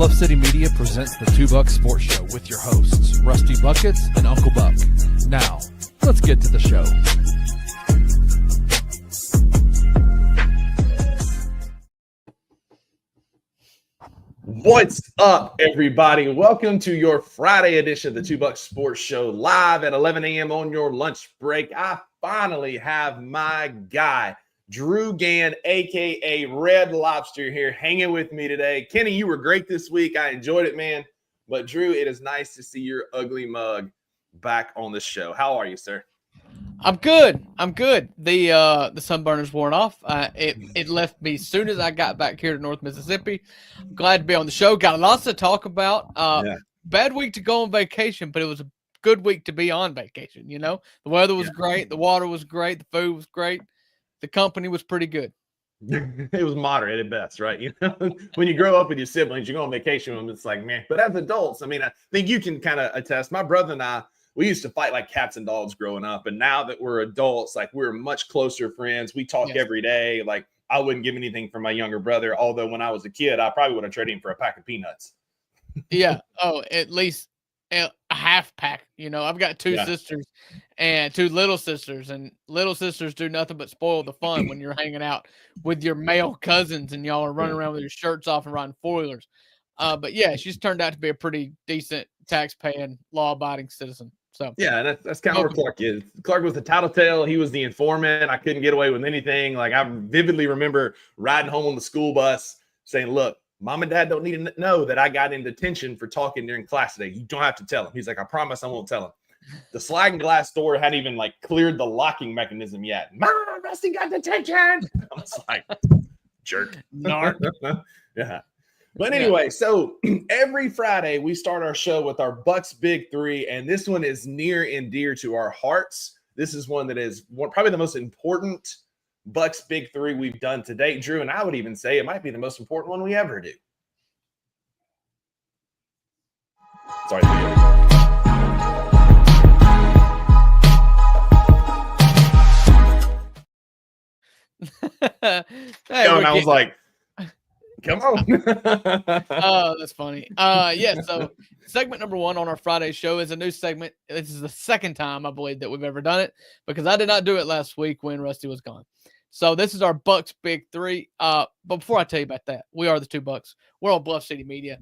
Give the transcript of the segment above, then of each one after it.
Bluff City Media presents the Two Buck Sports Show with your hosts, Rusty Buckets and Uncle Buck. Now, let's get to the show. What's up, everybody? Welcome to your Friday edition of the Two Buck Sports Show, live at 11 a.m. on your lunch break. I finally have my guy, Drew Gann, a.k.a. Red Lobster, here hanging with me today. Kenny, you were great this week. I enjoyed it, man. But, Drew, it is nice to see your ugly mug back on the show. How are you, sir? I'm good. The sunburner's worn off. It left me as soon as I got back here to North Mississippi. Glad to be on the show. Got lots to talk about. Bad week to go on vacation, but it was a good week to be on vacation. You know, the weather was great. The water was great. The food was great. The company was pretty good. It was moderate at best, right? You know, when you grow up with your siblings, you go on vacation with them, it's like, man. But as adults, I mean, I think you can kind of attest. My brother and I, we used to fight like cats and dogs growing up. And now that we're adults, like we're much closer friends. We talk every day. Like I wouldn't give anything for my younger brother. Although when I was a kid, I probably would have traded him for a pack of peanuts. Yeah. Oh, at least a half pack. You know, I've got two sisters and two little sisters, and little sisters do nothing but spoil the fun when you're hanging out with your male cousins and y'all are running around with your shirts off and riding four-wheelers. But yeah, she's turned out to be a pretty decent tax-paying, law-abiding citizen. So yeah, and that's kind of where Clark is. Clark was the tattletale. He was the informant. I couldn't get away with anything. Like I vividly remember riding home on the school bus saying, look, Mom and Dad don't need to know that I got in detention for talking during class today. You don't have to tell him. He's like, I promise I won't tell him. The sliding glass door hadn't even like cleared the locking mechanism yet. Mom, Rusty got detention. I was like, jerk. Yeah. But anyway, so every Friday we start our show with our Bucks Big Three, and this one is near and dear to our hearts. This is one that is probably the most important Bucks Big Three we've done to date, Drew, and I would even say it might be the most important one we ever do. Sorry. I was like, come on. Oh, that's funny. Yeah, so segment number one on our Friday show is a new segment. This is the second time I believe that we've ever done it because I did not do it last week when Rusty was gone. So this is our Bucks Big Three. But before I tell you about that, we are the Two Bucks. We're on Bluff City Media.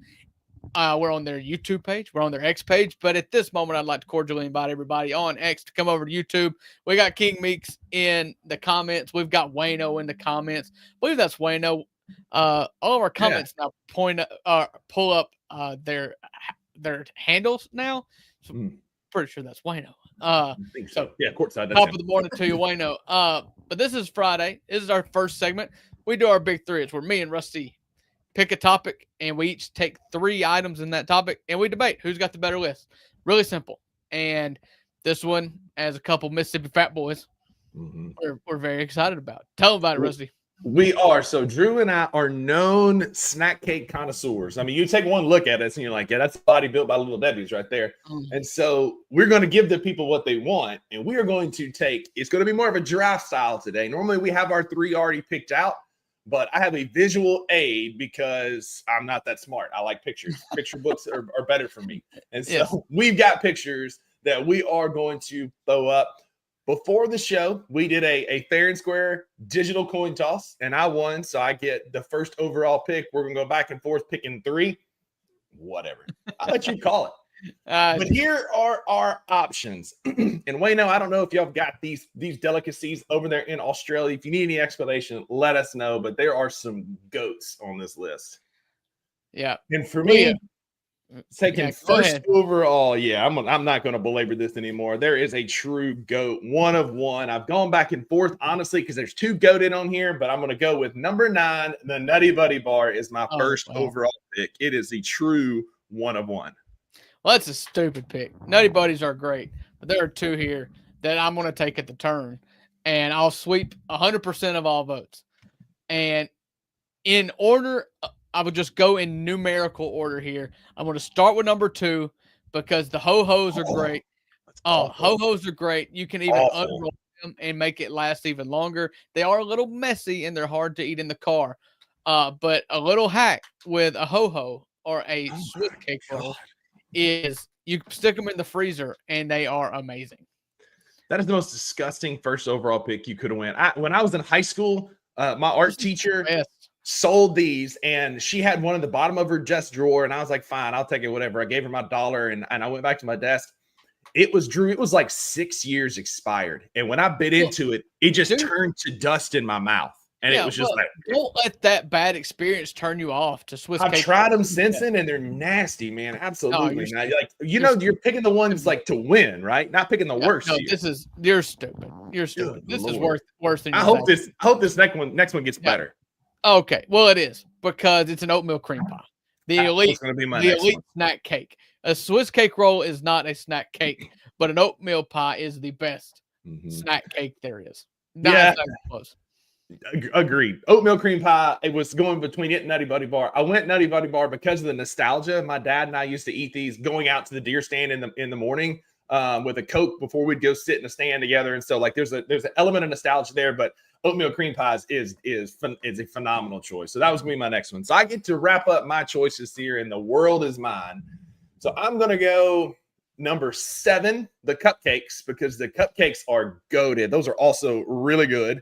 We're on their YouTube page. We're on their X page. But at this moment, I'd like to cordially invite everybody on X to come over to YouTube. We got King Meeks in the comments. We've got Wayno in the comments. I believe that's Wayno. All of our comments now pull up their handles now. So pretty sure that's Wayno. I think so. Yeah, courtside. Top of the morning to you, Wayno. But this is Friday. This is our first segment. We do our Big Three. It's where me and Rusty pick a topic, and we each take three items in that topic, and we debate who's got the better list. Really simple. And this one, as a couple Mississippi fat boys, we're very excited about. Tell them about it, Rusty. We are. So Drew and I are known snack cake connoisseurs. I mean, you take one look at us and you're like, yeah, that's a body built by Little Debbie's right there. And so we're going to give the people what they want. And we are going to it's going to be more of a draft style today. Normally we have our three already picked out, but I have a visual aid because I'm not that smart. I like pictures. Picture books are better for me. And so we've got pictures that we are going to throw up. Before the show, we did a fair and square digital coin toss, and I won, so I get the first overall pick. We're going to go back and forth picking three. Whatever. I'll let you call it. But here are our options. And Wayno, I don't know if y'all have got these delicacies over there in Australia. If you need any explanation, let us know. But there are some goats on this list. Yeah. And for me, taking first overall, I'm not going to belabor this anymore. There is a true GOAT, one of one. I've gone back and forth, honestly, because there's two GOATed on here, but I'm going to go with number 9. The Nutty Buddy Bar is my first overall pick. It is a true one of one. Well, that's a stupid pick. Nutty Buddies are great, but there are two here that I'm going to take at the turn, and I'll sweep 100% of all votes. And in order, I would just go in numerical order here. I'm going to start with number 2 because the ho-hos are great. Ho-hos are great. You can even unroll them and make it last even longer. They are a little messy and they're hard to eat in the car. But a little hack with a ho-ho or a Oh Swiss my cake roll God. is you stick them in the freezer and they are amazing. That is the most disgusting first overall pick you could have won. When I was in high school, my art teacher Best. sold these, and she had one at the bottom of her desk drawer, and I was like, fine, I'll take it, whatever. I gave her my $1, and I went back to my desk. It was Drew. It was like 6 years expired, and when I bit into it, it just turned to dust in my mouth, and it was just like, don't let that bad experience turn you off to Swiss I've cake. tried them since then, and they're nasty, man. Absolutely, you're like you're picking the ones like to win, right? Not picking the worst. No, you're stupid. You're stupid. Good this is Lord. worse than. I hope this next one gets better. Okay, well it is because it's an oatmeal cream pie. The elite, going to be my the next elite one. snack cake. A Swiss cake roll is not a snack cake, but an oatmeal pie is the best snack cake there is. Yeah. Close. Agreed. Oatmeal cream pie. It was going between it and Nutty Buddy Bar. I went Nutty Buddy Bar because of the nostalgia. My dad and I used to eat these going out to the deer stand in the morning with a Coke before we'd go sit in a stand together. And so like there's an element of nostalgia there, but oatmeal cream pies is a phenomenal choice. So that was gonna be my next one. So I get to wrap up my choices here, and the world is mine. So I'm gonna go number 7, the cupcakes, because the cupcakes are goated. Those are also really good.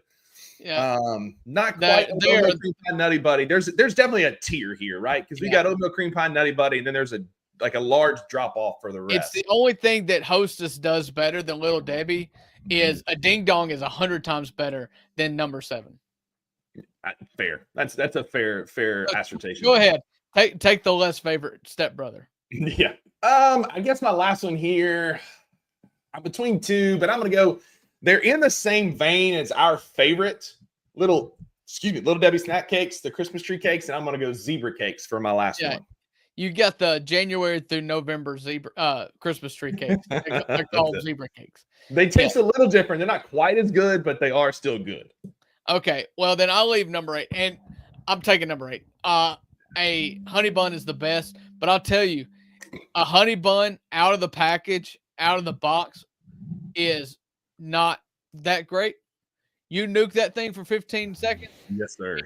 Yeah. Not quite oatmeal cream pie Nutty Buddy. There's definitely a tier here, right? Because we got oatmeal cream pie Nutty Buddy, and then there's a large drop off for the rest. It's the only thing that Hostess does better than Little Debbie is a ding dong is 100 times better than number 7. Fair. That's a fair assertion. Go ahead. Take the less favorite stepbrother. Yeah. I guess my last one here. I'm between 2, but I'm gonna go. They're in the same vein as our favorite Little Debbie snack cakes, the Christmas tree cakes, and I'm gonna go zebra cakes for my last one. You got the January through November Christmas tree cakes. They're called zebra cakes. They taste a little different. They're not quite as good, but they are still good. Okay, well then I'll leave number 8, and I'm taking number 8. A honey bun is the best, but I'll tell you, a honey bun out of the package, out of the box, is not that great. You nuke that thing for 15 seconds. Yes, sir.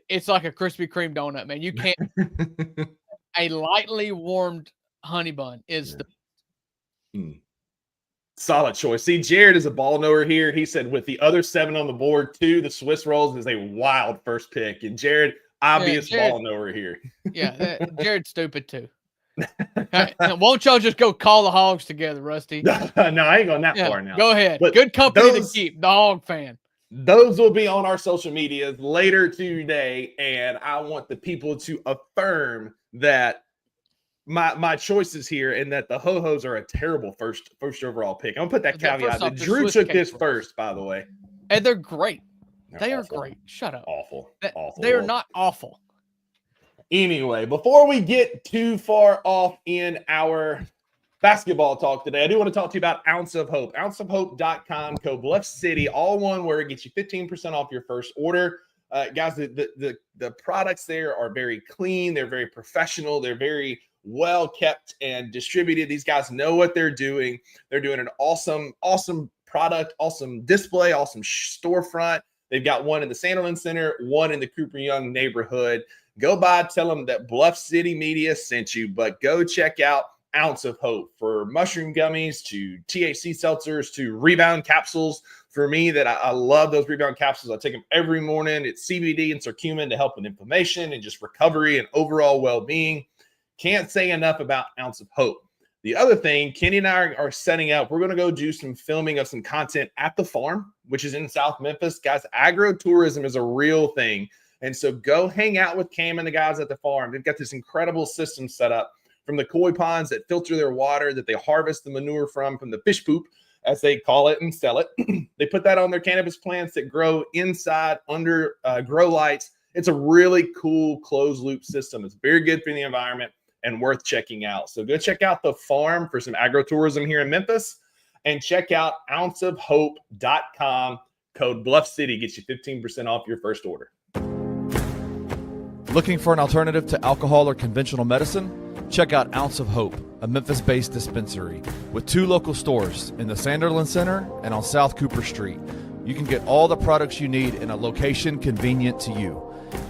It's like a Krispy Kreme donut, man. You can't. A lightly warmed honey bun is the solid choice. See, Jared is a ball knower here. He said with the other 7 on the board, 2, the Swiss rolls is a wild first pick, and Jared, obvious ball knower here. Yeah, Jared's stupid too. Hey, won't y'all just go call the hogs together, Rusty? No, I ain't going that far now. Go ahead. But good company to keep, the hog fan. Those will be on our social medias later today, and I want the people to affirm that my choices here and that the ho-hos are a terrible first overall pick. I'm gonna put that caveat that Drew took this first, by the way. And they're great. They are great. Shut up. Awful. They are not awful. Anyway, before we get too far off in our basketball talk today, I do want to talk to you about Ounce of Hope. OunceofHope.com, code Bluff City, all one word, gets you 15% off your first order. Guys, the products there are very clean. They're very professional. They're very well kept and distributed. These guys know what they're doing. They're doing an awesome product, awesome display, awesome storefront. They've got one in the Sanderland Center, one in the Cooper Young neighborhood. Go by, tell them that Bluff City Media sent you, but go check out Ounce of Hope for mushroom gummies to THC seltzers to rebound capsules. For me, that I love those rebound capsules. I take them every morning. It's CBD and curcumin to help with inflammation and just recovery and overall well-being. Can't say enough about Ounce of Hope. The other thing, Kenny and I are setting up, we're going to go do some filming of some content at the farm, which is in South Memphis. Guys, agro-tourism is a real thing. And so go hang out with Cam and the guys at the farm. They've got this incredible system set up from the koi ponds that filter their water, that they harvest the manure from the fish poop, as they call it, and sell it. They put that on their cannabis plants that grow inside under grow lights. It's a really cool closed loop system. It's very good for the environment and worth checking out. So go check out the farm for some agro-tourism here in Memphis, and check out ounceofhope.com. Code Bluff City gets you 15% off your first order. Looking for an alternative to alcohol or conventional medicine? Check out Ounce of Hope, a Memphis-based dispensary with 2 local stores in the Sanderland Center and on South Cooper Street. You can get all the products you need in a location convenient to you.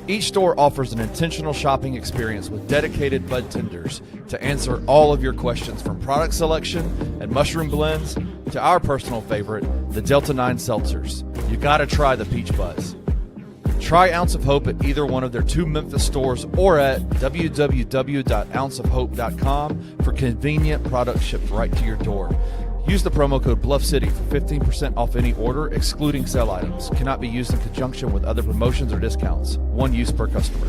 Each store offers an intentional shopping experience with dedicated bud tenders to answer all of your questions, from product selection and mushroom blends to our personal favorite, the Delta 9 seltzers. You gotta try the Peach Buzz. Try Ounce of Hope at either one of their 2 Memphis stores or at www.ounceofhope.com for convenient products shipped right to your door. Use the promo code Bluff City for 15% off any order, excluding sale items. Cannot be used in conjunction with other promotions or discounts. One use per customer.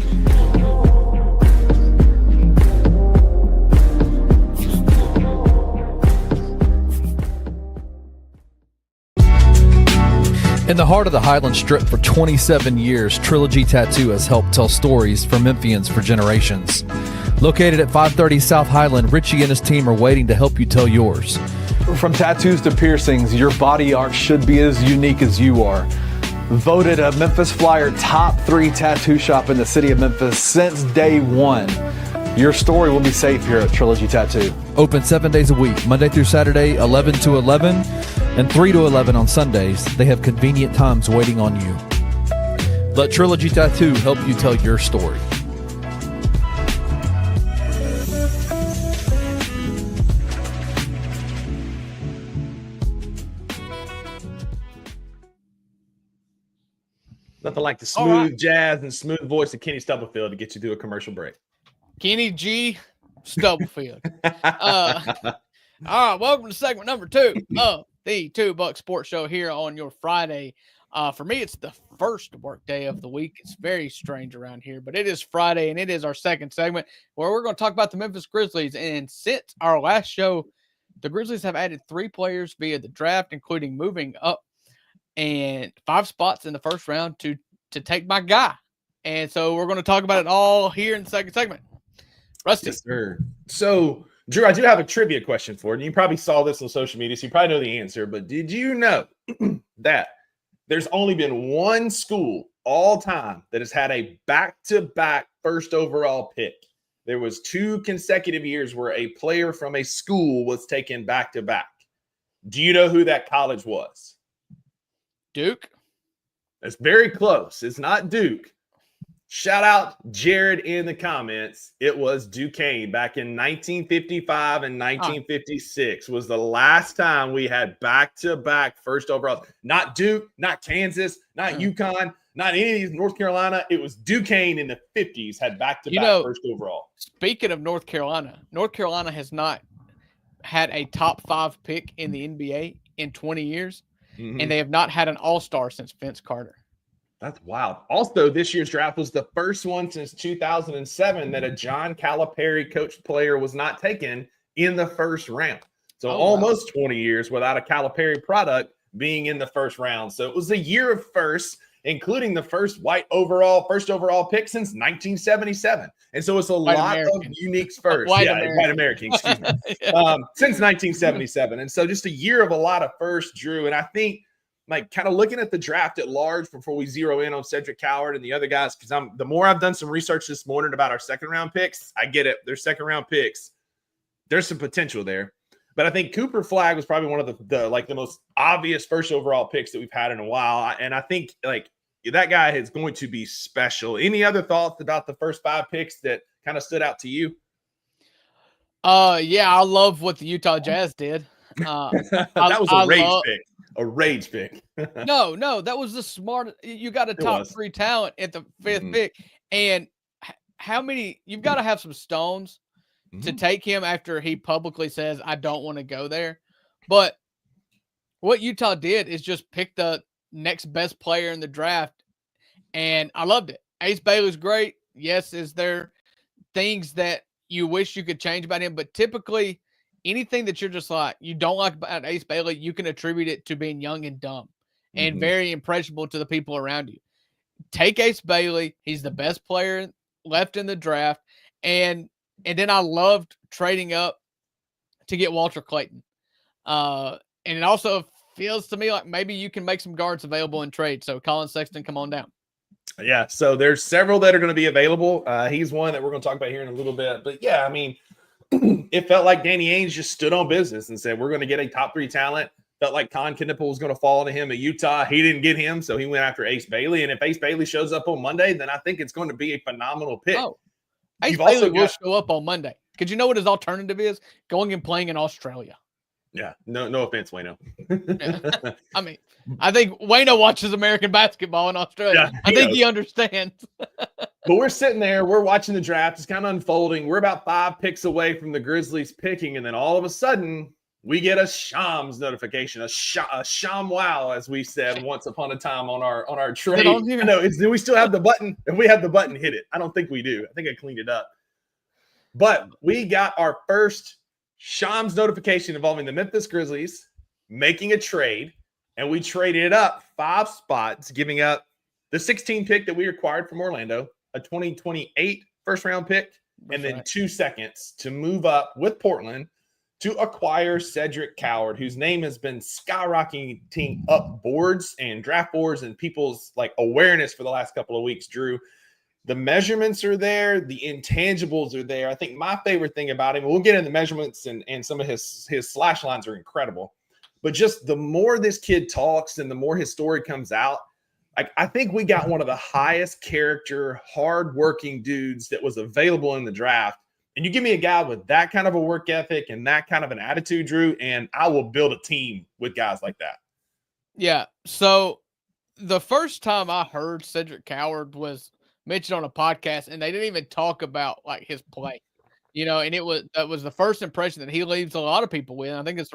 In the heart of the Highland Strip for 27 years, Trilogy Tattoo has helped tell stories for Memphians for generations. Located at 530 South Highland, Richie and his team are waiting to help you tell yours. From tattoos to piercings, your body art should be as unique as you are. Voted a Memphis Flyer top 3 tattoo shop in the city of Memphis since day one. Your story will be safe here at Trilogy Tattoo. Open 7 days a week, Monday through Saturday, 11 to 11, and 3 to 11 on Sundays. They have convenient times waiting on you. Let Trilogy Tattoo help you tell your story. Nothing like the smooth jazz and smooth voice of Kenny Stubblefield to get you through a commercial break. Kenny G. Stubblefield. All right, welcome to segment number 2 of the $2 Sports Show here on your Friday. For me, it's the first work day of the week. It's very strange around here, but it is Friday, and it is our second segment where we're going to talk about the Memphis Grizzlies. And since our last show, the Grizzlies have added 3 players via the draft, including moving up and 5 spots in the first round to take my guy. And so we're going to talk about it all here in the second segment. Rusty. Yes, sir. So, Drew, I do have a trivia question for you. You probably saw this on social media, so you probably know the answer. But did you know that there's only been one school all time that has had a back-to-back first overall pick? There was 2 consecutive years where a player from a school was taken back-to-back. Do you know who that college was? Duke. That's very close. It's not Duke. Shout out Jared in the comments. It was Duquesne back in 1955 and 1956 was the last time we had back-to-back first overall. Not Duke, not Kansas, not UConn, not any of these, North Carolina. It was Duquesne in the 50s had back-to-back first overall. Speaking of North Carolina has not had a top 5 pick in the NBA in 20 years. And they have not had an all-star since Vince Carter. That's wild. Also, this year's draft was the first one since 2007 that a John Calipari coached player was not taken in the first round. So almost 20 years without a Calipari product being in the first round. So it was a year of firsts, including the first first overall pick since 1977. And so it's a lot of unique firsts. White American, excuse me. Since 1977. And so just a year of a lot of firsts, Drew. And I think, like, kind of looking at the draft at large before we zero in on Cedric Coward and the other guys, because the more I've done some research this morning about our second round picks, I get it. They're second round picks. There's some potential there. But I think Cooper Flagg was probably one of the most obvious first overall picks that we've had in a while. And I think, like, that guy is going to be special. Any other thoughts about the first 5 picks that kind of stood out to you? Yeah, I love what the Utah Jazz did. That was a rage pick. A rage pick. No, that was the smart. You got a top 3 talent at the 5th pick. And how many? You've got to have some stones to take him after he publicly says, I don't want to go there. But what Utah did is just pick the next best player in the draft. And I loved it. Ace Bailey's great. Yes, is there things that you wish you could change about him? But typically, anything that you're just like, you don't like about Ace Bailey, you can attribute it to being young and dumb and very impressionable to the people around you. Take Ace Bailey. He's the best player left in the draft. And then I loved trading up to get Walter Clayton. And it also feels to me like maybe you can make some guards available in trade. So Colin Sexton, come on down. Yeah, so there's several that are going to be available. He's one that we're going to talk about here in a little bit. But yeah, I mean, it felt like Danny Ainge just stood on business and said, we're going to get a top 3 talent. Felt like Con Knippel was going to fall to him at Utah. He didn't get him, so he went after Ace Bailey. And if Ace Bailey shows up on Monday, then I think it's going to be a phenomenal pick. Oh, Ace You've Bailey also will got- show up on Monday. Because you know what his alternative is? Going and playing in Australia. Yeah, no offense, Wayno. Yeah. I mean, I think Wayno watches American basketball in Australia. Yeah, I think knows. he understands. But we're sitting there, we're watching the draft. It's kind of unfolding. We're about 5 picks away from the Grizzlies picking, and then all of a sudden, we get a Shams notification, a Sham wow, as we said once upon a time on our trade. on here? No, do we still have the button? If we have the button, hit it. I don't think we do. I think I cleaned it up. But we got our first Shams notification involving the Memphis Grizzlies making a trade, and we traded up 5 spots, giving up the 16 pick that we acquired from Orlando, a 2028 first-round pick, and then 2 seconds to move up with Portland to acquire Cedric Coward, whose name has been skyrocketing up boards and draft boards and people's awareness for the last couple of weeks. Drew, the measurements are there, the intangibles are there. I think my favorite thing about him, we'll get into the measurements and some of his slash lines are incredible, but just the more this kid talks and the more his story comes out, I think we got one of the highest character, hardworking dudes that was available in the draft. And you give me a guy with that kind of a work ethic and that kind of an attitude, Drew, and I will build a team with guys like that. Yeah. So the first time I heard Cedric Coward was mentioned on a podcast, and they didn't even talk about his play, and that was the first impression that he leaves a lot of people with. And I think it's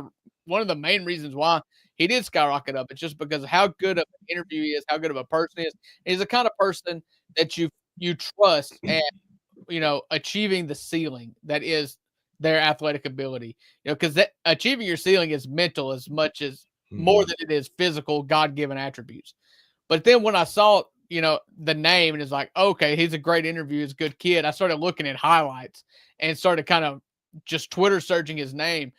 one of the main reasons why he did skyrocket up. It's just because of how good of an interview he is, how good of a person he is. He's the kind of person that you trust and achieving the ceiling that is their athletic ability, because achieving your ceiling is mental as much as more than it is physical, God-given attributes. But then when I saw, the name and it's like, okay, he's a great interview. He's a good kid. I started looking at highlights and started kind of just Twitter searching his name.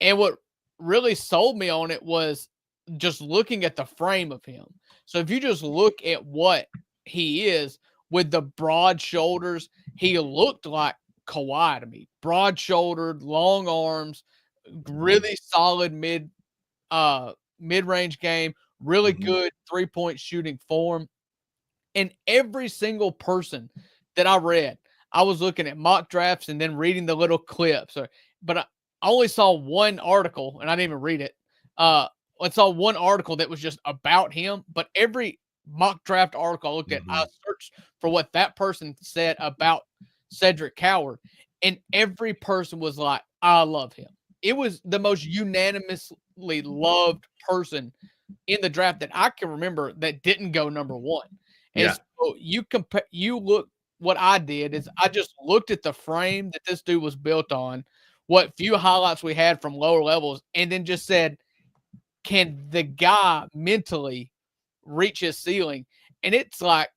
And what really sold me on it was just looking at the frame of him. So if you just look at what he is, with the broad shoulders, he looked like Kawhi to me. Broad-shouldered, long arms, really solid mid-range game, really good three-point shooting form. And every single person that I read, I was looking at mock drafts and then reading the little clips. But I only saw one article, and I didn't even read it. I saw one article that was just about him, but every mock draft article I looked at, I searched for what that person said about Cedric Coward, and every person was like, I love him. It was the most unanimously loved person in the draft that I can remember that didn't go number 1. And so you look, what I did is I just looked at the frame that this dude was built on, what few highlights we had from lower levels, and then just said, can the guy mentally reach his ceiling? And it's like,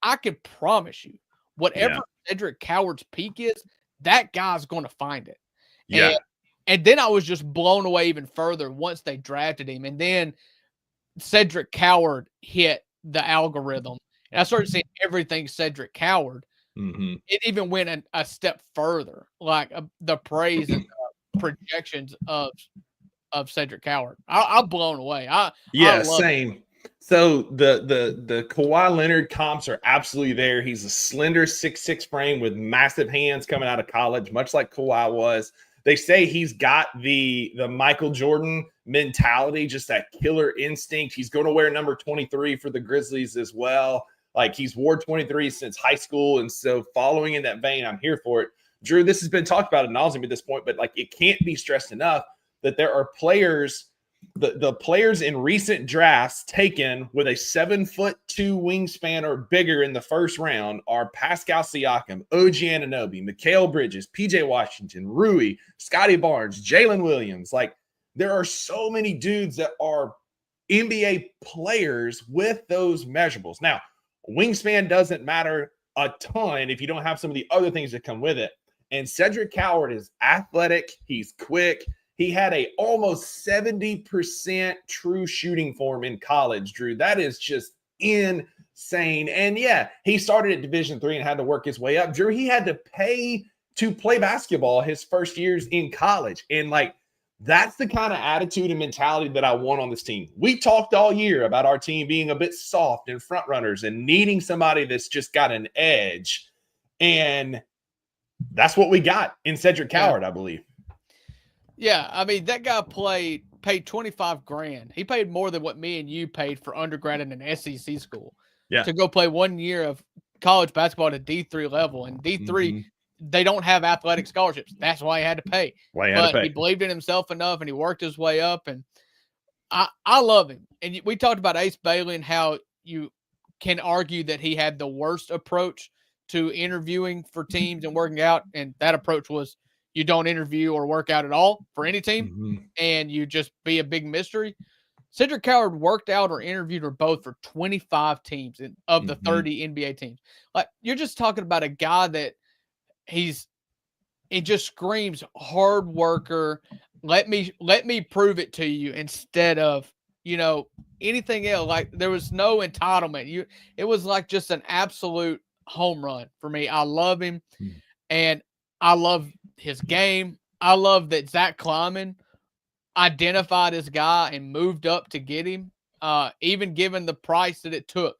I can promise you, whatever Cedric Coward's peak is, that guy's going to find it. Yeah. And then I was just blown away even further once they drafted him. And then Cedric Coward hit the algorithm. And I started seeing everything Cedric Coward. It even went a step further, the praise and projections of Cedric Coward. I'm blown away. Same. It. So the Kawhi Leonard comps are absolutely there. He's a slender 6'6" frame with massive hands coming out of college, much like Kawhi was. They say he's got the Michael Jordan mentality, just that killer instinct. He's going to wear number 23 for the Grizzlies as well. He's wore 23 since high school. And so following in that vein, I'm here for it. Drew, this has been talked about ad nauseum at this point, but it can't be stressed enough that there are players, the players in recent drafts taken with a 7'2" wingspan or bigger in the first round are Pascal Siakam, OG Anunoby, Mikal Bridges, PJ Washington, Rui, Scotty Barnes, Jalen Williams. There are so many dudes that are NBA players with those measurables. Now, wingspan doesn't matter a ton if you don't have some of the other things that come with it. And Cedric Coward is athletic. He's quick. He had a almost 70% true shooting form in college, Drew. That is just insane. And he started at Division III and had to work his way up. Drew, he had to pay to play basketball his first years in college. And That's the kind of attitude and mentality that I want on this team. We talked all year about our team being a bit soft and front runners and needing somebody that's just got an edge. And that's what we got in Cedric Coward, I believe. Yeah, I mean, that guy paid $25,000. He paid more than what me and you paid for undergrad in an SEC school to go play 1 year of college basketball at a D3 level. And D3, they don't have athletic scholarships. That's why he had to pay. He believed in himself enough, and he worked his way up. And I love him. And we talked about Ace Bailey and how you can argue that he had the worst approach to interviewing for teams and working out. And that approach was you don't interview or work out at all for any team, and you just be a big mystery. Cedric Coward worked out or interviewed or both for 25 teams of the 30 NBA teams. Like, you're just talking about a guy that it just screams hard worker. Let me prove it to you instead of, anything else. Like, there was no entitlement. It was like just an absolute home run for me. I love him, and I love his game. I love that Zach Kleiman identified his guy and moved up to get him, even given the price that it took.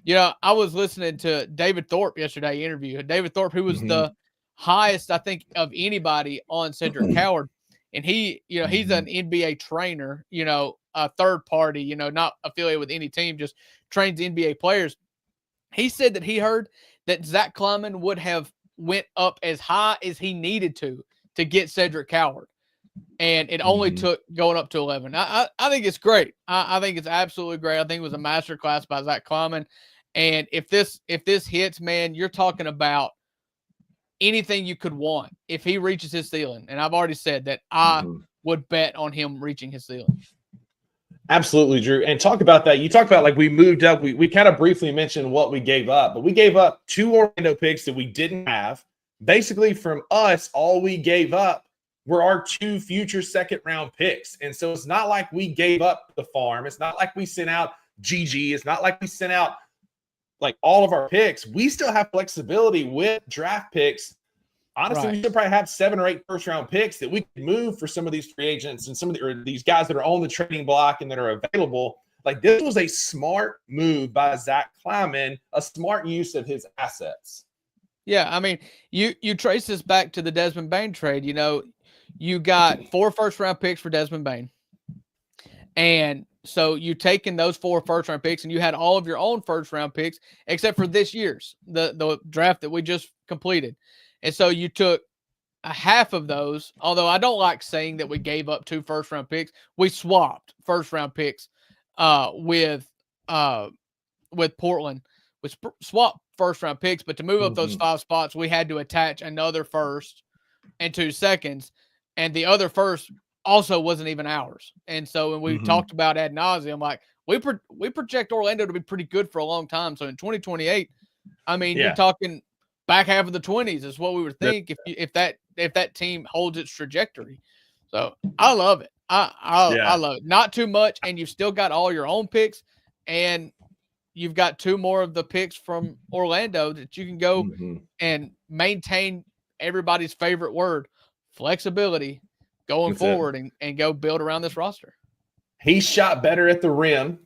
I was listening to David Thorpe yesterday interview. David Thorpe, who was the highest, I think, of anybody on Cedric Coward. And he's an NBA trainer, a third party, not affiliated with any team, just trains NBA players. He said that he heard that Zach Kleiman would have went up as high as he needed to get Cedric Coward. And it only took going up to 11. I think it's great. I think it's absolutely great. I think it was a masterclass by Zach Kleiman. And if this hits, man, you're talking about anything you could want if he reaches his ceiling. And I've already said that I would bet on him reaching his ceiling. Absolutely, Drew. And talk about that. You talked about, like, we moved up. We kind of briefly mentioned what we gave up, but we gave up 2 Orlando picks that we didn't have. Basically, from us, all we gave up were our 2 future second-round picks. And so it's not like we gave up the farm. It's not like we sent out GG. It's not like we sent out, like, all of our picks. We still have flexibility with draft picks. Honestly, we should probably have 7 or 8 first-round picks that we could move for some of these free agents and or these guys that are on the trading block and that are available. Like, this was a smart move by Zach Kleiman, a smart use of his assets. Yeah, I mean, you trace this back to the Desmond Bane trade. You got 4 first-round picks for Desmond Bane. And so you taken those 4 first-round picks, and you had all of your own first-round picks, except for this year's, the draft that we just completed. And so you took a half of those, although I don't like saying that we gave up 2 first-round picks. We swapped first-round picks with Portland. We swapped first-round picks, but to move up those 5 spots, we had to attach another first and 2 seconds, and the other first also wasn't even ours. And so when we talked about ad nauseum, like, we project Orlando to be pretty good for a long time. So in 2028, I mean, you're talking back half of the 20s is what we would think if that team holds its trajectory. So I love it. I love it. Not too much, and you've still got all your own picks, and you've got 2 more of the picks from Orlando that you can go and maintain everybody's favorite word, flexibility, going forward and go build around this roster. He shot better at the rim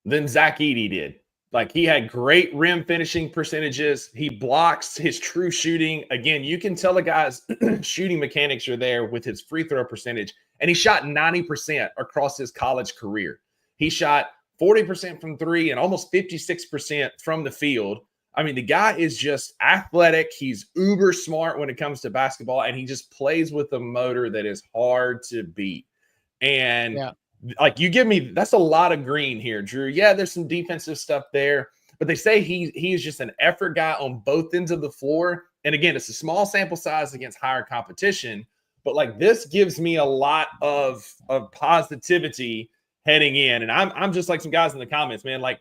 than Zach Edey did. Like, he had great rim finishing percentages. He blocks his true shooting. Again, you can tell the guy's shooting mechanics are there with his free throw percentage. And he shot 90% across his college career. He shot 40% from 3 and almost 56% from the field. I mean, the guy is just athletic. He's uber smart when it comes to basketball, and he just plays with a motor that is hard to beat. And like, you give me, that's a lot of green here, Drew. Yeah, there's some defensive stuff there, but they say he is just an effort guy on both ends of the floor. And again, it's a small sample size against higher competition, but like, this gives me a lot of positivity heading in. And I'm just like some guys in the comments, man, like,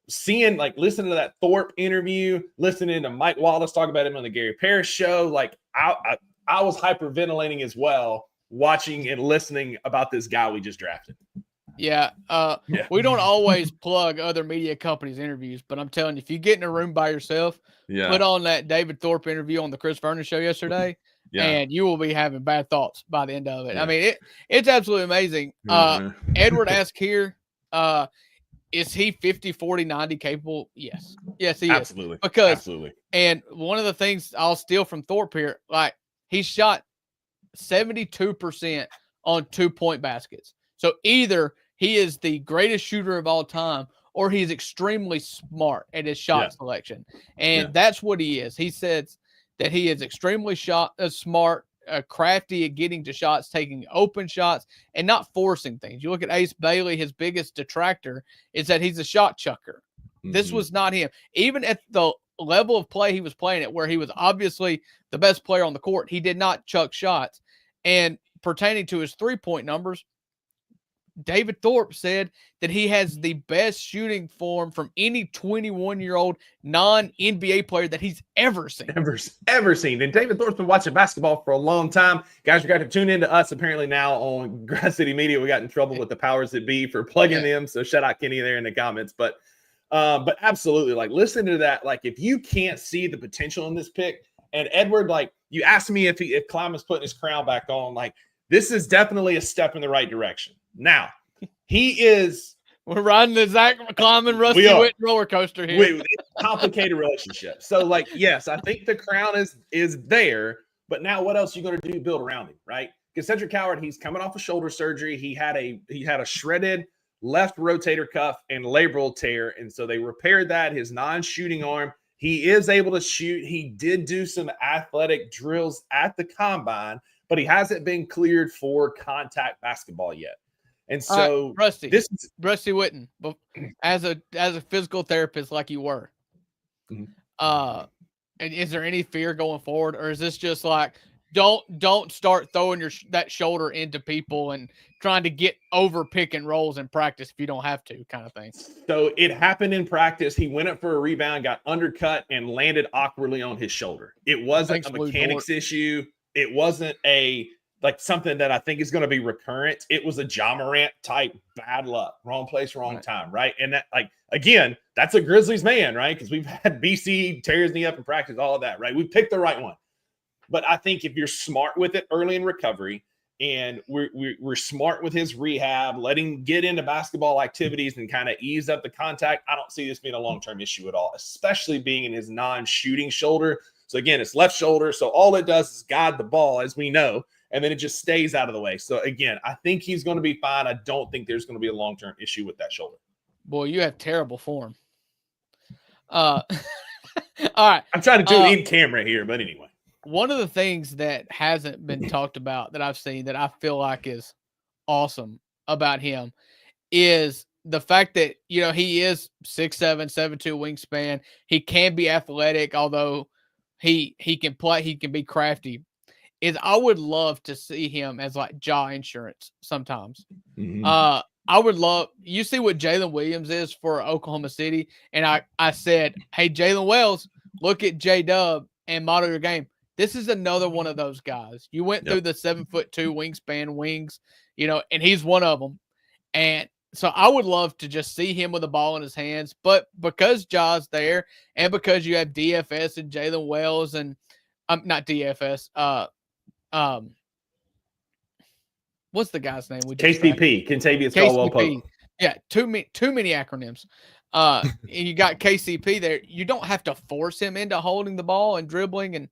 seeing, like, listening to that Thorpe interview, listening to Mike Wallace talk about him on the Gary Parrish show, like, I was hyperventilating as well, watching and listening about this guy we just drafted. Yeah. Yeah. We don't always plug other media companies' interviews, but I'm telling you, if you get in a room by yourself, put on that David Thorpe interview on the Chris Vernon show yesterday, and you will be having bad thoughts by the end of it. Yeah. I mean, it's absolutely amazing. Edward asked here, is he 50, 40, 90 capable? Yes. Yes, he Absolutely. is. Because, Absolutely. and one of the things I'll steal from Thorpe here, like he shot 72% on 2-point baskets. So either he is the greatest shooter of all time, or he's extremely smart at his shot selection. And that's what he is. He says that he is extremely smart, crafty at getting to shots, taking open shots, and not forcing things. You look at Ace Bailey, his biggest detractor is that he's a shot chucker. This was not him. Even at the level of play he was playing at, where he was obviously the best player on the court, he did not chuck shots. And pertaining to his 3-point numbers, David Thorpe said that he has the best shooting form from any 21-year-old non-NBA player that he's ever seen. Ever seen. And David Thorpe's been watching basketball for a long time. Guys, you got to tune into us apparently now on Grass City Media. We got in trouble with the powers that be for plugging them. So shout out Kenny there in the comments. But absolutely, like, listen to that. Like, if you can't see the potential in this pick, and Edward, like, you asked me if Kleiman's putting his crown back on, like, this is definitely a step in the right direction. Now, we're riding the Zach Kleiman, Rusty Witten roller coaster here. It's a complicated relationship. So, like, yes, I think the crown is there, but now what else are you going to do to build around him, right? Because Cedric Coward, he's coming off of shoulder surgery. He had a shredded left rotator cuff and labral tear, and so they repaired that. His non-shooting arm, he is able to shoot. He did do some athletic drills at the combine, but he hasn't been cleared for contact basketball yet. And so, Rusty Witten, as a physical therapist, like you were, and is there any fear going forward, or is this just like don't start throwing that shoulder into people and trying to get over pick and rolls in practice if you don't have to, kind of thing? So it happened in practice. He went up for a rebound, got undercut, and landed awkwardly on his shoulder. It wasn't a mechanics issue. It wasn't something that I think is going to be recurrent. It was a Ja Morant type bad luck, wrong place, wrong time, right? And that, like, again, that's a Grizzlies man, right? Because we've had BC tear his knee up in practice, all of that, right? We picked the right one. But I think if you're smart with it early in recovery, and we're smart with his rehab, let him get into basketball activities and kind of ease up the contact, I don't see this being a long-term issue at all, especially being in his non-shooting shoulder. So again, it's left shoulder. So all it does is guide the ball, as we know, and then it just stays out of the way. So again, I think he's going to be fine. I don't think there's going to be a long-term issue with that shoulder. Boy, you have terrible form. All right. I'm trying to do it in camera here, but anyway. One of the things that hasn't been talked about that I've seen that I feel like is awesome about him is the fact that, he is 6'7", 7'2" wingspan. He can be athletic, although he can play, he can be crafty. I would love to see him as like jaw insurance sometimes. I would love, you see what Jalen Williams is for Oklahoma City. And I said, hey, Jalen Wells, look at J-Dub and model your game. This is another one of those guys. You went through the 7'2" wingspan wings, and he's one of them. And so I would love to just see him with the ball in his hands. But because Ja's there, and because you have DFS and Jalen Wells and not DFS, what's the guy's name? KCP, Kentavious Caldwell-Pope. Yeah, too many acronyms. You got KCP there. You don't have to force him into holding the ball and dribbling,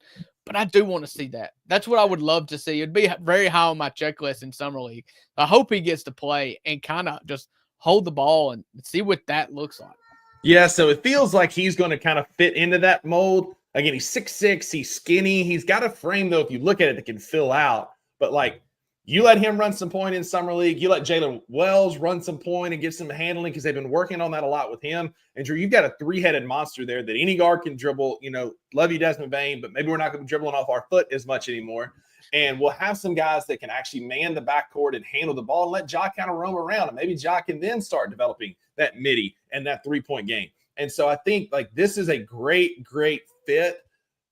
but I do want to see that. That's what I would love to see. It'd be very high on my checklist in summer league. I hope he gets to play and kind of just hold the ball and see what that looks like. Yeah, so it feels like he's going to kind of fit into that mold. Again, he's 6'6", he's skinny. He's got a frame, though, if you look at it, that can fill out. But, like, you let him run some point in summer league. You let Jalen Wells run some point and get some handling because they've been working on that a lot with him. And, Drew, you've got a three-headed monster there that any guard can dribble. Love you, Desmond Bain, but maybe we're not going to be dribbling off our foot as much anymore. And we'll have some guys that can actually man the backcourt and handle the ball and let Ja kind of roam around. And maybe Ja can then start developing that midi and that three-point game. And so I think, like, this is a great, great fit.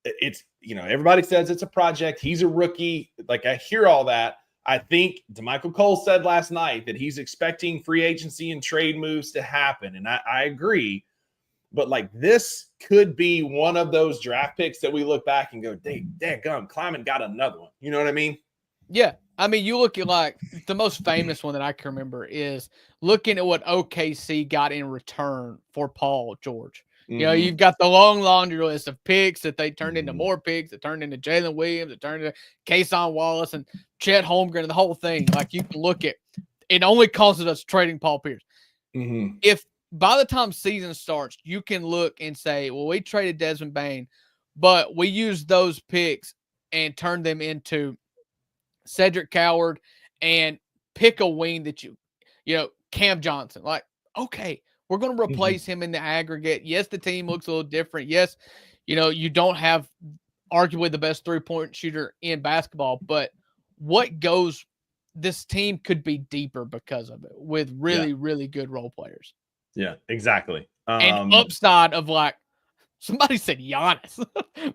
It's, everybody says it's a project. He's a rookie. Like, I hear all that. I think DeMichael Cole said last night that he's expecting free agency and trade moves to happen. And I agree. But like this could be one of those draft picks that we look back and go, dadgum, Kleiman got another one. You know what I mean? Yeah. I mean, you look at like the most famous one that I can remember is looking at what OKC got in return for Paul George. Mm-hmm. You know, you've got the long laundry list of picks that they turned into more picks, that turned into Jalen Williams, that turned into Kason Wallace and Chet Holmgren and the whole thing. Like you can look at it only costed us trading Paul Pierce. Mm-hmm. If by the time season starts, you can look and say, well, we traded Desmond Bane, but we used those picks and turned them into Cedric Coward and pick a wing that you know, Cam Johnson. Like, okay, we're going to replace him in the aggregate. Yes, the team looks a little different. Yes, you know, you don't have arguably the best three-point shooter in basketball, but what goes, this team could be deeper because of it with really, really good role players. Yeah, exactly. And upside of like, somebody said Giannis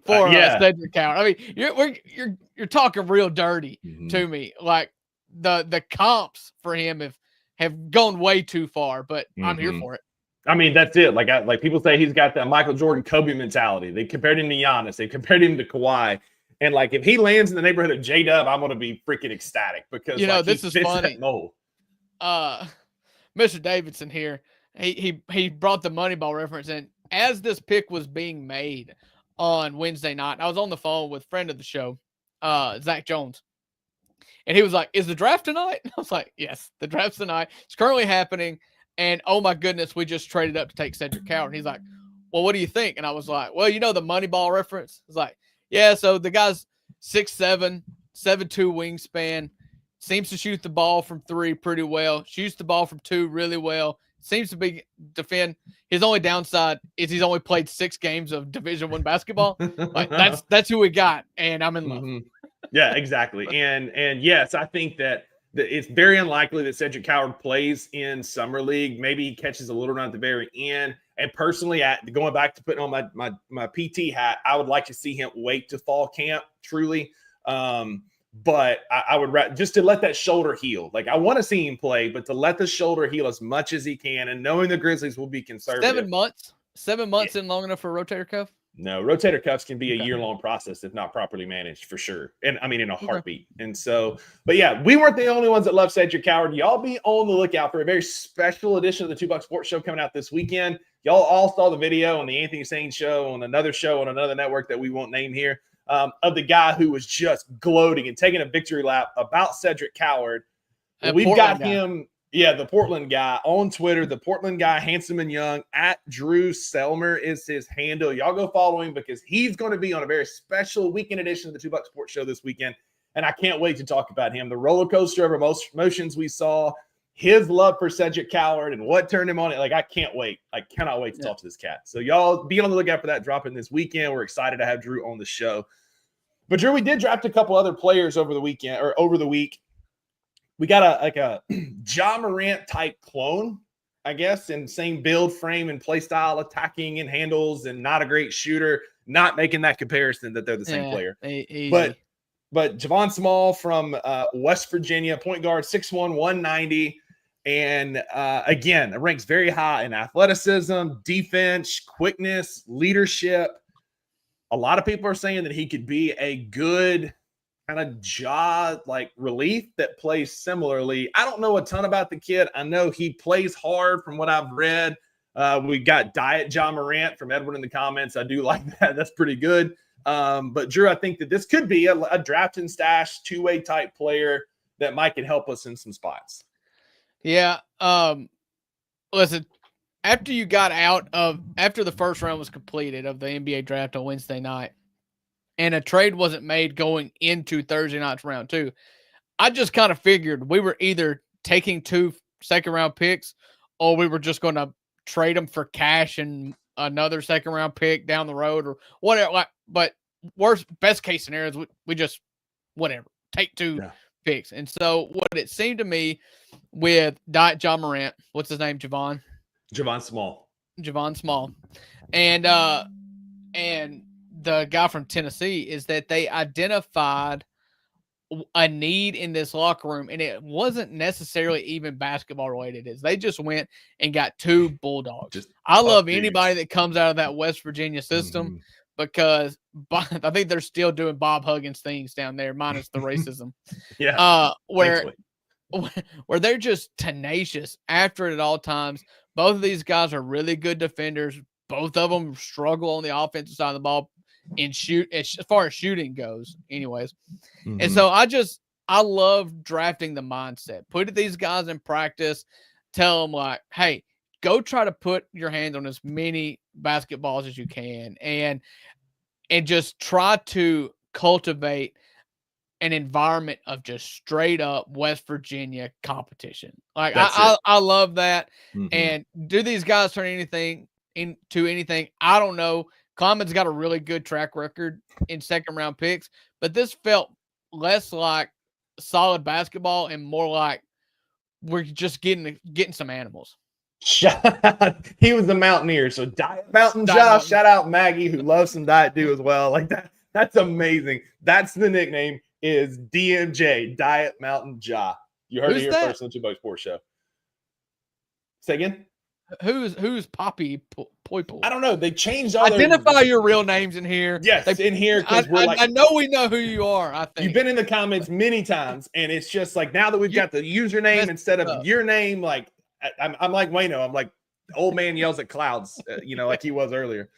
for Cedric Coward. I mean, you're talking real dirty to me. Like the comps for him have gone way too far, but I'm here for it. I mean, that's it. Like people say he's got that Michael Jordan Kobe mentality. They compared him to Giannis. They compared him to Kawhi. And like if he lands in the neighborhood of J-Dub, I'm going to be freaking ecstatic because this is funny. Mr. Davidson here, he brought the Moneyball reference in. As this pick was being made on Wednesday night, I was on the phone with a friend of the show, Zach Jones. And he was like, is the draft tonight? I was like, yes, the draft's tonight. It's currently happening. And oh my goodness, we just traded up to take Cedric Coward. And he's like, well, what do you think? And I was like, well, you know the Moneyball reference? It's like, yeah, so the guy's 6'7", 7'2" wingspan, seems to shoot the ball from three pretty well, shoots the ball from two really well, seems to be defend. His only downside is he's only played 6 games of Division I basketball. Like that's who we got, and I'm in love. Yeah, exactly. And yes, I think that it's very unlikely that Cedric Coward plays in Summer League. Maybe he catches a little run at the very end. And personally, going back to putting on my PT hat, I would like to see him wait to fall camp, truly. But I would just to let that shoulder heal. Like, I want to see him play, but to let the shoulder heal as much as he can, and knowing the Grizzlies will be conservative. 7 months? 7 months isn't long enough for a rotator cuff? No, rotator cuffs can be a year-long process if not properly managed, for sure. And I mean, in a heartbeat. And so, but yeah, we weren't the only ones that love Cedric Coward. Y'all be on the lookout for a very special edition of the 2 Buck Sports Show coming out this weekend. Y'all all saw the video on the Anthony Sane show, on another network that we won't name here, of the guy who was just gloating and taking a victory lap about Cedric Coward. We've got him. Yeah, the Portland guy on Twitter, the Portland guy, handsome and young, at Drew Selmer is his handle. Y'all go follow him because he's going to be on a very special weekend edition of the 2 Buck Sports Show this weekend. And I can't wait to talk about him. The roller coaster of emotions we saw, his love for Cedric Coward and what turned him on it. Like, I can't wait. I cannot wait to talk to this cat. So y'all be on the lookout for that dropping this weekend. We're excited to have Drew on the show. But Drew, we did draft a couple other players over the week. We got a Ja Morant type clone, I guess, and same build, frame, and play style, attacking and handles, and not a great shooter. Not making that comparison that they're the same player. But Javon Small from West Virginia, point guard, 6'1", 190. And again, ranks very high in athleticism, defense, quickness, leadership. A lot of people are saying that he could be a good kind of jaw like relief that plays similarly. I don't know a ton about the kid. I know he plays hard from what I've read. We got Diet Ja Morant from Edward in the comments. I do like that. That's pretty good. But Drew, I think that this could be a draft and stash 2-way type player that might can help us in some spots. Yeah. Listen, after the first round was completed of the NBA draft on Wednesday night, and a trade wasn't made going into Thursday night's round 2, I just kind of figured we were either taking 2 second-round picks or we were just going to trade them for cash and another second-round pick down the road or whatever. But best case scenario is we just, whatever, take 2 picks. And so what it seemed to me with Diet Ja Morant, what's his name, Javon Small. And the guy from Tennessee is that they identified a need in this locker room, and it wasn't necessarily even basketball related. Is they just went and got 2 Bulldogs. I love anybody that comes out of that West Virginia system because I think they're still doing Bob Huggins things down there, minus the racism. Where they're just tenacious after it at all times. Both of these guys are really good defenders. Both of them struggle on the offensive side of the ball and shoot as far as shooting goes anyways. And so I love drafting the mindset. Put these guys in practice, tell them like, hey, go try to put your hands on as many basketballs as you can and just try to cultivate an environment of just straight up West Virginia competition. Like I love that. And do these guys turn anything into anything? I don't know. Kleiman's got a really good track record in second round picks, but this felt less like solid basketball and more like we're just getting some animals. He was the Mountaineer. So Diet Mountain Josh, shout out Maggie who loves some Diet Dew as well. Like that. That's amazing. That's the nickname is DMJ, Diet Mountain Ja. You heard it here first on the Two Buck Sports Show. Say again? Who's Poppy Poiple? I don't know. They changed all Identify your real names in here. Yes, in here because I know we know who you are. I think you've been in the comments many times, and it's just like now that we've got the username instead of your name. Like I'm like Wayno. I'm like old man yells at clouds, like he was earlier.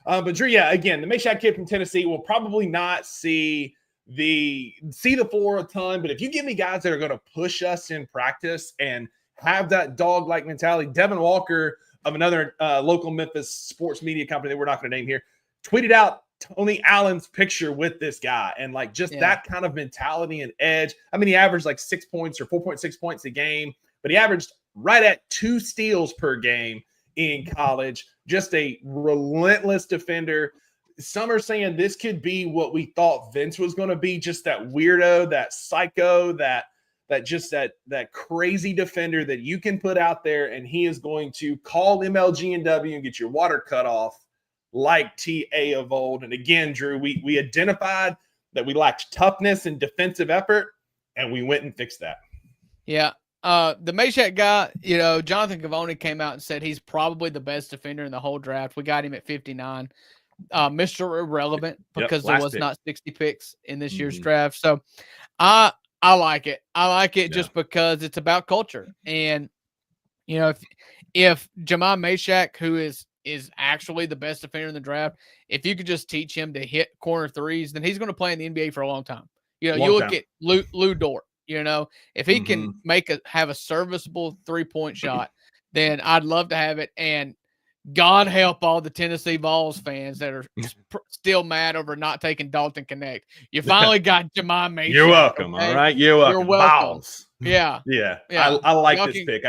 But Drew, yeah, again, the Meshack kid from Tennessee will probably not see the floor a ton, but if you give me guys that are going to push us in practice and have that dog-like mentality. Devin Walker of another local Memphis sports media company that we're not going to name here tweeted out Tony Allen's picture with this guy and like just that kind of mentality and edge. I mean, he averaged like 6 points or 4.6 points a game, but he averaged right at 2 steals per game in college. Just a relentless defender. Some are saying this could be what we thought Vince was going to be, just that weirdo, that psycho, that crazy defender that you can put out there and he is going to call MLG and W and get your water cut off like TA of old. And again, Drew, we identified that we lacked toughness and defensive effort, and we went and fixed that. Yeah. The Meshack guy, Jonathan Cavoni came out and said he's probably the best defender in the whole draft. We got him at 59. Mr. Irrelevant because there was not 60 picks in this year's draft. So I like it. I like it just because it's about culture. And, if Jemai Meshack, who is actually the best defender in the draft, if you could just teach him to hit corner threes, then he's going to play in the NBA for a long time. You look at Lou Dort, if he can have a serviceable 3-point shot, then I'd love to have it. And God help all the Tennessee Vols fans that are still mad over not taking Dalton Connect. You finally got Jemai Meshack. You're welcome. Okay? All right. You're welcome. Vols. Yeah. I like this pick.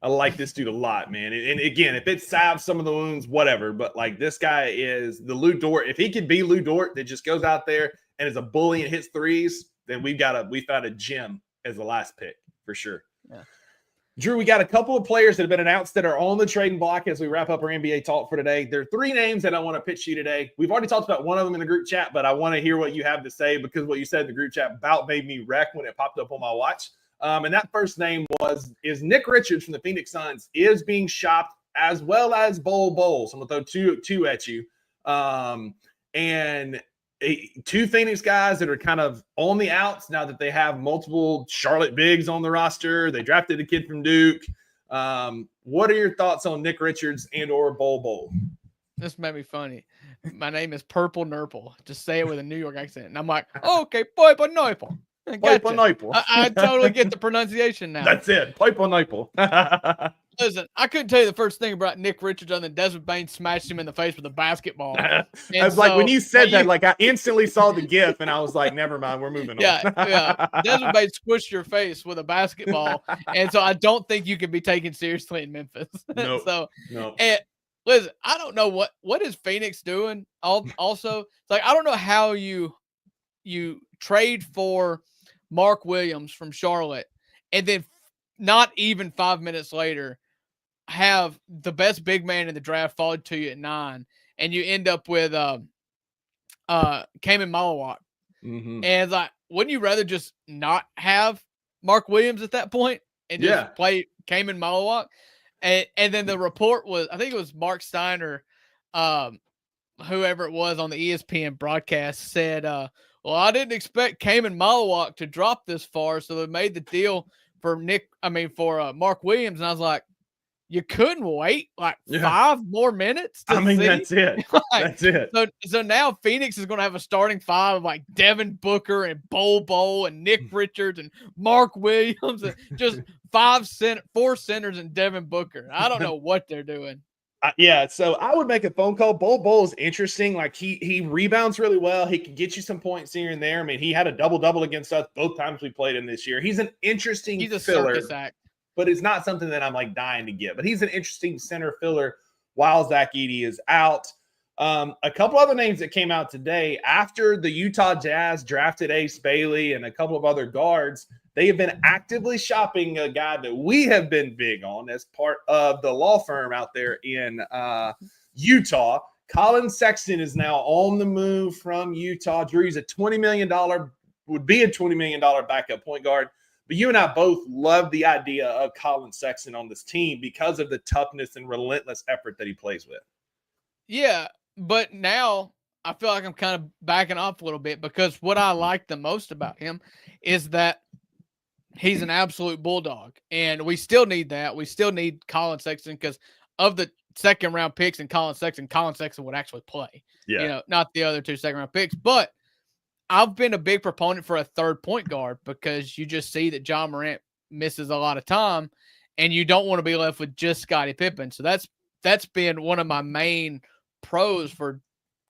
I like this dude a lot, man. And again, if it salves some of the wounds, whatever. But like this guy is the Lou Dort. If he could be Lou Dort that just goes out there and is a bully and hits threes, then we found a gem as the last pick for sure. Yeah. Drew, we got a couple of players that have been announced that are on the trading block as we wrap up our NBA talk for today. There are 3 names that I want to pitch to you today. We've already talked about one of them in the group chat, but I want to hear what you have to say because what you said in the group chat about made me wreck when it popped up on my watch. And that first name is Nick Richards from the Phoenix Suns is being shopped, as well as Bol. So I'm going to throw two at you. And 2 Phoenix guys that are kind of on the outs now that they have multiple Charlotte bigs on the roster. They drafted a kid from Duke. What are your thoughts on Nick Richards and or Bol? This made me funny. My name is Purple Nurple. Just say it with a New York accent. And I'm like, okay, Purple Nurple. Gotcha. I totally get the pronunciation now. That's it. Purple Nurple. Listen, I couldn't tell you the first thing about Nick Richards other than Desmond Bain smashed him in the face with a basketball. I was like, when you said that, like I instantly saw the GIF and I was like, never mind, we're moving on. Yeah. Desmond Bain squished your face with a basketball. And so I don't think you can be taken seriously in Memphis. No. And listen, I don't know what is Phoenix doing. Also, it's like I don't know how you trade for Mark Williams from Charlotte and then not even 5 minutes later have the best big man in the draft fall to you at 9 and you end up with Kaman Malawak. Mm-hmm. And it's like, wouldn't you rather just not have Mark Williams at that point and just play Cayman Malawak? And then the report was, I think it was Mark Steiner, whoever it was on the ESPN broadcast said, well, I didn't expect Cayman Malawak to drop this far, so they made the deal for Mark Williams. And I was like, you couldn't wait like 5 more minutes to see? That's it. That's it. So now Phoenix is going to have a starting 5 of like Devin Booker and Bol and Nick Richards and Mark Williams and just 4 centers and Devin Booker. I don't know what they're doing. So I would make a phone call. Bol is interesting. Like he rebounds really well. He can get you some points here and there. I mean, he had a double-double against us both times we played him this year. He's an interesting He's a filler, circus act. but it's not something that I'm like dying to get. But he's an interesting center filler while Zach Edey is out. A couple other names that came out today after the Utah Jazz drafted Ace Bailey and a couple of other guards. They have been actively shopping a guy that we have been big on as part of the law firm out there in Utah. Colin Sexton is now on the move from Utah. Drew, he's would be a $20 million backup point guard. But you and I both love the idea of Colin Sexton on this team because of the toughness and relentless effort that he plays with. Yeah, but now I feel like I'm kind of backing off a little bit because what I like the most about him is that he's an absolute bulldog, and we still need that. We still need Colin Sexton because of the second-round picks and Colin Sexton would actually play. Yeah. Not the other 2 second-round picks. But I've been a big proponent for a third point guard because you just see that John Morant misses a lot of time, and you don't want to be left with just Scottie Pippen. So that's been one of my main pros for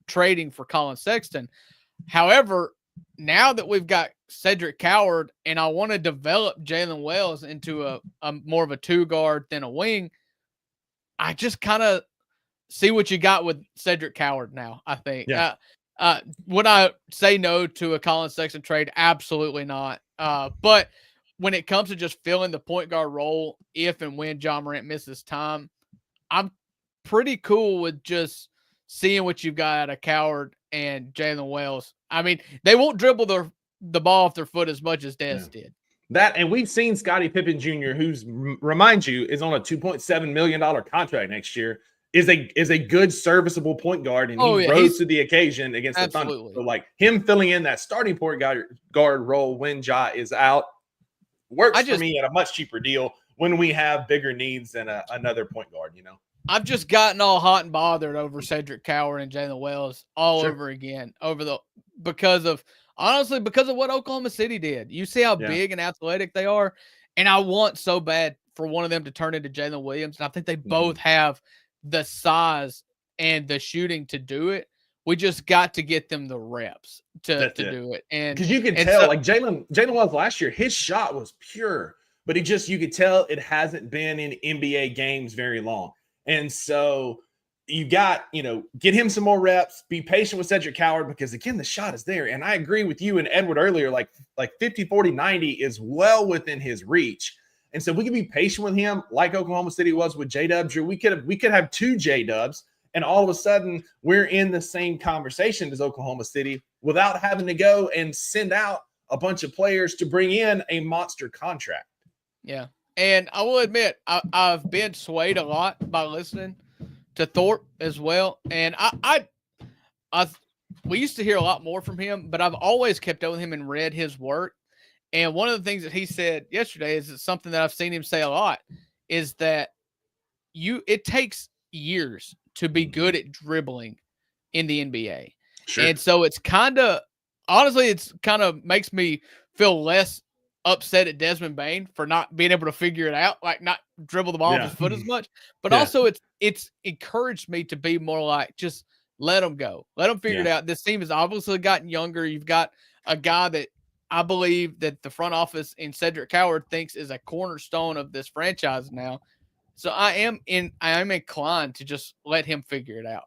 trading for Colin Sexton. However, now that we've got Cedric Coward and I want to develop Jalen Wells into a more of a 2 guard than a wing, I just kind of see what you got with Cedric Coward now, I think. Yeah. Would I say no to a Colin Sexton trade? Absolutely not. But when it comes to just filling the point guard role, if and when John Morant misses time, I'm pretty cool with just seeing what you've got out of Coward and Jalen Wells. I mean, they won't dribble the ball off their foot as much as Dez did. That, and we've seen Scottie Pippen Jr., who's, remind you, is on a $2.7 million contract next year, is a good serviceable point guard, and he rose to the occasion against the Thunder. So like him filling in that starting point guard role when Ja is out works for me at a much cheaper deal when we have bigger needs than another point guard, I've just gotten all hot and bothered over Cedric Coward and Jalen Wells over again because of what Oklahoma City did. You see how big and athletic they are, and I want so bad for one of them to turn into Jalen Williams, and I think they both have the size and the shooting to do it. We just got to get them the reps to do it, and because you can tell, like Jalen Wells last year, his shot was pure, but you could tell it hasn't been in NBA games very long. And so you got, get him some more reps, be patient with Cedric Coward because, again, the shot is there. And I agree with you and Edward earlier, like 50, 40, 90 is well within his reach. And so we can be patient with him like Oklahoma City was with J-Dub. Drew, we could have 2 J-Dubs, and all of a sudden we're in the same conversation as Oklahoma City without having to go and send out a bunch of players to bring in a monster contract. Yeah. And I will admit, I've been swayed a lot by listening to Thorpe as well. And we used to hear a lot more from him, but I've always kept up with him and read his work. And one of the things that he said yesterday is something that I've seen him say a lot, is that it takes years to be good at dribbling in the NBA. Sure. And so it's kind of makes me feel less upset at Desmond Bane for not being able to figure it out, like not dribble the ball off his foot as much. But also it's encouraged me to be more like, just let him go. Let him figure it out. This team has obviously gotten younger. You've got a guy that I believe that the front office in Cedric Coward thinks is a cornerstone of this franchise now. So I am inclined to just let him figure it out.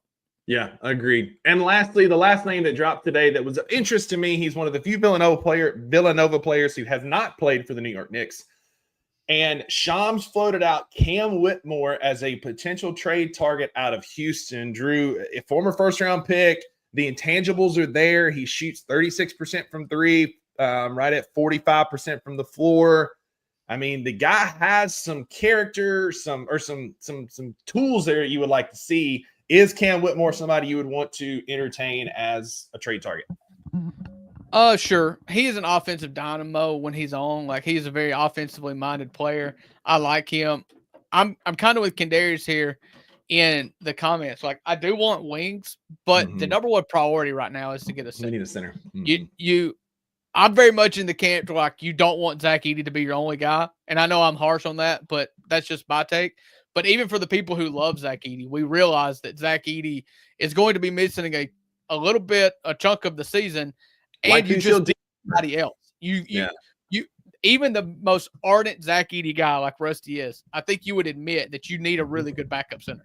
Yeah, agreed. And lastly, the last name that dropped today that was of interest to me, he's one of the few Villanova players who has not played for the New York Knicks. And Shams floated out Cam Whitmore as a potential trade target out of Houston. Drew, a former first-round pick, The intangibles are there. He shoots 36% from three, right at 45% from the floor. I mean, the guy has some character, some tools there you would like to see. Is Cam Whitmore somebody you would want to entertain as a trade target? Sure. He is an offensive dynamo when he's on. Like, he's a very offensively minded player. I like him. I'm kind of with Kendarius here in the comments. Like, I do want wings, but the number one priority right now is to get a center. We need a center. Mm-hmm. I'm very much in the camp to, like, you don't want Zach Edey to be your only guy. And I know I'm harsh on that, but that's just my take. But even for the people who love Zach Edey, we realize that Zach Edey is going to be missing a little bit, a chunk of the season. And like you just need somebody else. You even the most ardent Zach Edey guy like Rusty is, I think you would admit that you need a really good backup center.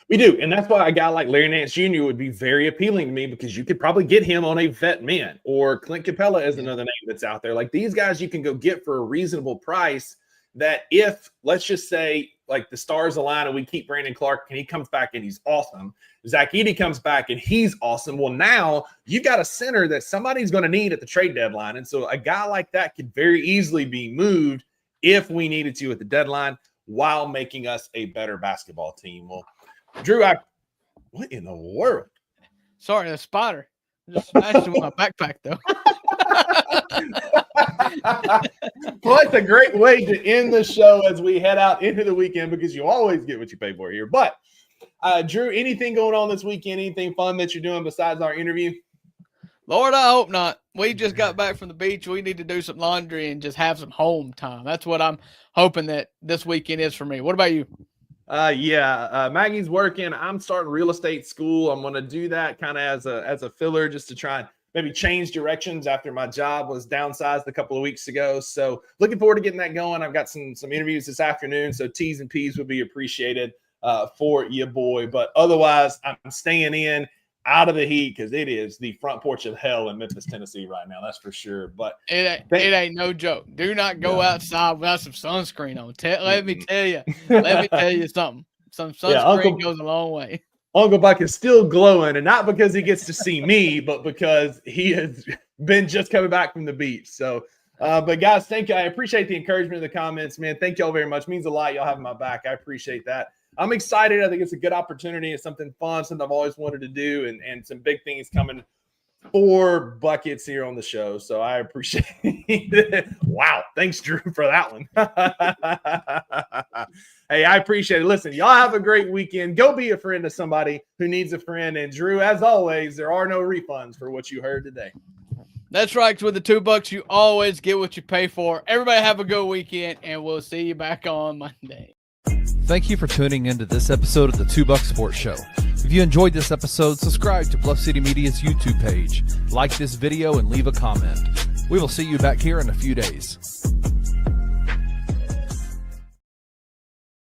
We do, and that's why a guy like Larry Nance Jr. would be very appealing to me, because you could probably get him on a vet min, or Clint Capella is another name that's out there. Like, these guys you can go get for a reasonable price, that if, let's just say, like, the stars align and we keep Brandon Clark and he comes back and he's awesome, Zach Edey comes back and he's awesome, well, now you got a center that somebody's going to need at the trade deadline. And so a guy like that could very easily be moved if we needed to at the deadline, while making us a better basketball team. Well, Drew, what in the world? Sorry, a spider. Just smashed him with my backpack, though. Well, it's a great way to end the show as we head out into the weekend, because you always get what you pay for here. But, Drew, anything going on this weekend? Anything fun that you're doing besides our interview? Lord, I hope not. We just got back from the beach. We need to do some laundry and just have some home time. That's what I'm hoping that this weekend is for me. What about you? Maggie's working. I'm starting real estate school. I'm going to do that kind of as a filler, just to try and maybe change directions after my job was downsized a couple of weeks ago. So looking forward to getting that going. I've got some interviews this afternoon, so T's and P's would be appreciated for you, boy. But otherwise, I'm staying in, out of the heat, because it is the front porch of hell in Memphis, Tennessee right now. That's for sure. But it ain't no joke. Do not go outside without some sunscreen on. Let me tell you something. Some sunscreen goes a long way. Uncle Buck is still glowing, and not because he gets to see me, but because he has been just coming back from the beach. So, but guys, thank you. I appreciate the encouragement in the comments, man. Thank y'all very much. It means a lot. Y'all having my back. I appreciate that. I'm excited. I think it's a good opportunity. It's something fun, something I've always wanted to do, and some big things coming for Buckets here on the show. So I appreciate it. Wow. Thanks, Drew, for that one. Hey, I appreciate it. Listen, y'all have a great weekend. Go be a friend to somebody who needs a friend. And Drew, as always, there are no refunds for what you heard today. That's right. 'Cause with the $2, you always get what you pay for. Everybody have a good weekend, and we'll see you back on Monday. Thank you for tuning into this episode of the $2 Sports Show. If you enjoyed this episode, subscribe to Bluff City Media's YouTube page, like this video, and leave a comment. We will see you back here in a few days.